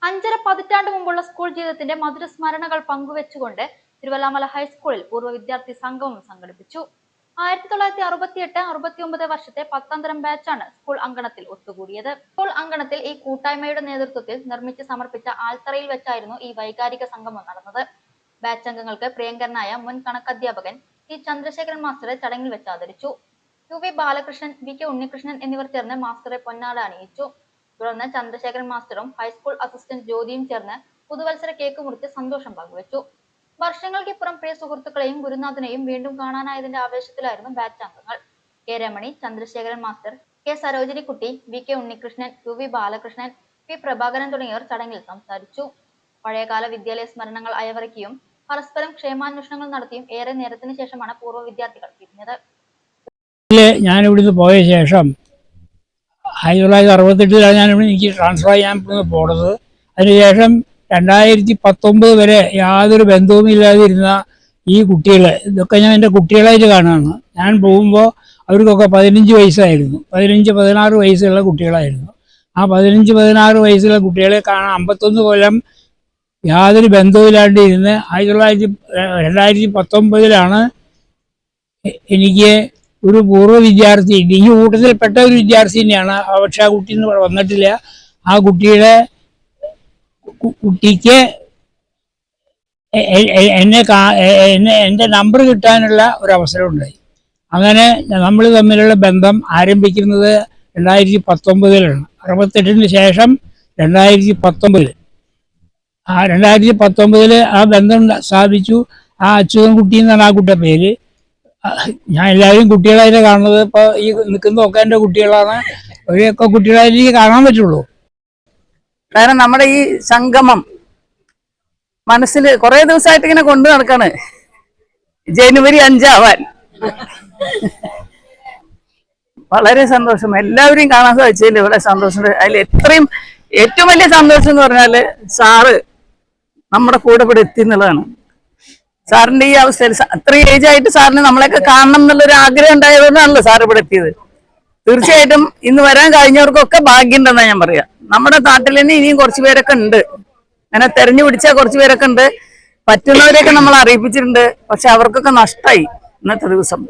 അഞ്ചര പതിറ്റാണ്ട് മുമ്പുള്ള സ്കൂൾ ജീവിതത്തിന്റെ മധുര സ്മരണകൾ പങ്കുവെച്ചുകൊണ്ട് തിരുവല്ലാമല ഹൈസ്കൂളിൽ പൂർവ്വ വിദ്യാർത്ഥി സംഗമം സംഘടിപ്പിച്ചു. 1968-69 വർഷത്തെ 10ാം തരം ബാച്ചാണ് സ്കൂൾ അങ്കണത്തിൽ ഒത്തുകൂടിയത്. സ്കൂൾ അങ്കണത്തിൽ ഈ കൂട്ടായ്മയുടെ നേതൃത്വത്തിൽ നിർമ്മിച്ച് സമർപ്പിച്ച ആൽത്തറയിൽ വെച്ചായിരുന്നു ഈ വൈകാരിക സംഗമം നടന്നത്. ബാച്ച് അംഗങ്ങൾക്ക് പ്രിയങ്കരനായ മുൻ കണക്കധ്യാപകൻ ടി ചന്ദ്രശേഖരൻ മാസ്റ്ററെ ചടങ്ങിൽ വെച്ച് ആദരിച്ചു. യു.വി. ബാലകൃഷ്ണൻ, വി.കെ. ഉണ്ണികൃഷ്ണൻ എന്നിവർ ചേർന്ന് മാസ്റ്ററെ പൊന്നാട അണിയിച്ചു. തുടർന്ന് ചന്ദ്രശേഖരൻ മാസ്റ്ററും ഹൈസ്കൂൾ അസിസ്റ്റന്റ് ജ്യോതിയും ചേർന്ന് പുതുവത്സര കേക്ക് മുറിച്ച് സന്തോഷം പങ്കുവച്ചു. വർഷങ്ങൾക്കിപ്പുറം പ്രിയ സുഹൃത്തുക്കളെയും ഗുരുനാഥനെയും വീണ്ടും കാണാനായതിന്റെ ആവേശത്തിലായിരുന്നു ബാച്ച് അംഗങ്ങൾ. K Ramani, Chandrasekharan master, K സരോജിനിക്കുട്ടി, V K. Unnikrishnan, U V. Balakrishnan, P. Prabhakaran തുടങ്ങിയവർ ചടങ്ങിൽ സംസാരിച്ചു. പഴയകാല വിദ്യാലയ സ്മരണകൾ അയവറിക്കുകയും പരസ്പരം ക്ഷേമാന്വേഷണങ്ങൾ നടത്തിയും ഏറെ നേരത്തിന് ശേഷമാണ് പൂർവ്വ വിദ്യാർത്ഥികൾ പിരിഞ്ഞത്. ഞാൻ ഇവിടുന്ന് പോയ ശേഷം 1968 എനിക്ക് ട്രാൻസ്ഫർ ചെയ്യാൻ പോണത്. അതിനുശേഷം 2019 വരെ യാതൊരു ബന്ധവുമില്ലാതിരുന്ന ഈ കുട്ടികൾ, ഇതൊക്കെ ഞാൻ എൻ്റെ കുട്ടികളായിട്ട് കാണുകയാണ്. ഞാൻ പോകുമ്പോൾ അവർക്കൊക്കെ 15 വയസ്സായിരുന്നു, 15-16 വയസ്സുള്ള കുട്ടികളായിരുന്നു. ആ 15-16 വയസ്സുള്ള കുട്ടികളെ കാണാൻ 51 കൊല്ലം യാതൊരു ബന്ധവുമില്ലാണ്ട് ഇരുന്ന് 2019 എനിക്ക് ഒരു പൂർവ്വ വിദ്യാർത്ഥി, ഈ കൂട്ടത്തിൽപ്പെട്ട ഒരു വിദ്യാർത്ഥി തന്നെയാണ്. പക്ഷെ ആ കുട്ടി വന്നിട്ടില്ല. ആ കുട്ടിക്ക് എൻ്റെ നമ്പർ കിട്ടാനുള്ള ഒരു അവസരം ഉണ്ടായി. അങ്ങനെ നമ്മൾ തമ്മിലുള്ള ബന്ധം ആരംഭിക്കുന്നത് 2019 68 ശേഷം 2019. ആ 2019 ആ ബന്ധം സ്ഥാപിച്ചു. ആ അച്യുതൻകുട്ടി എന്നാണ് ആ കുട്ടിയുടെ പേര്. ഞാൻ എല്ലാവരും കുട്ടികളായിട്ട് കാണുന്നത്. ഇപ്പോൾ ഈ നിൽക്കുന്നതൊക്കെ എൻ്റെ കുട്ടികളാണ്. അവരെയൊക്കെ കുട്ടികളായിട്ട് എനിക്ക് കാണാൻ പറ്റുള്ളൂ. കാരണം നമ്മുടെ ഈ സംഗമം മനസ്സിൽ കുറെ ദിവസമായിട്ട് ഇങ്ങനെ കൊണ്ടു നടക്കാണ്. ജനുവരി 5 ആവാൻ വളരെ സന്തോഷം. എല്ലാവരെയും കാണാൻ സാധിച്ചതിൽ വളരെ സന്തോഷമുണ്ട്. അതിൽ ഏറ്റവും വലിയ സന്തോഷം എന്ന് പറഞ്ഞാൽ സാറ് നമ്മുടെ കൂടെ ഇവിടെ എത്തി എന്നുള്ളതാണ്. സാറിന്റെ ഈ അവസ്ഥയിൽ അത്രയും ഏജ് ആയിട്ട് സാറിന് നമ്മളെയൊക്കെ കാണണം എന്നുള്ളൊരു ആഗ്രഹം ഉണ്ടായതുകൊണ്ടാണല്ലോ സാർ ഇവിടെ എത്തിയത്. തീർച്ചയായിട്ടും ഇന്ന് വരാൻ കഴിഞ്ഞവർക്കൊക്കെ ഭാഗ്യമുണ്ടെന്നാണ് ഞാൻ പറയാം. നമ്മുടെ നാട്ടിൽ തന്നെ ഇനിയും കുറച്ച് പേരൊക്കെ ഉണ്ട്, അങ്ങനെ തെരഞ്ഞു പിടിച്ച കുറച്ച് പേരൊക്കെ ഉണ്ട്. പറ്റുന്നവരെയൊക്കെ നമ്മൾ അറിയിപ്പിച്ചിട്ടുണ്ട്. പക്ഷെ അവർക്കൊക്കെ നഷ്ടമായി ഇന്നത്തെ ദിവസം.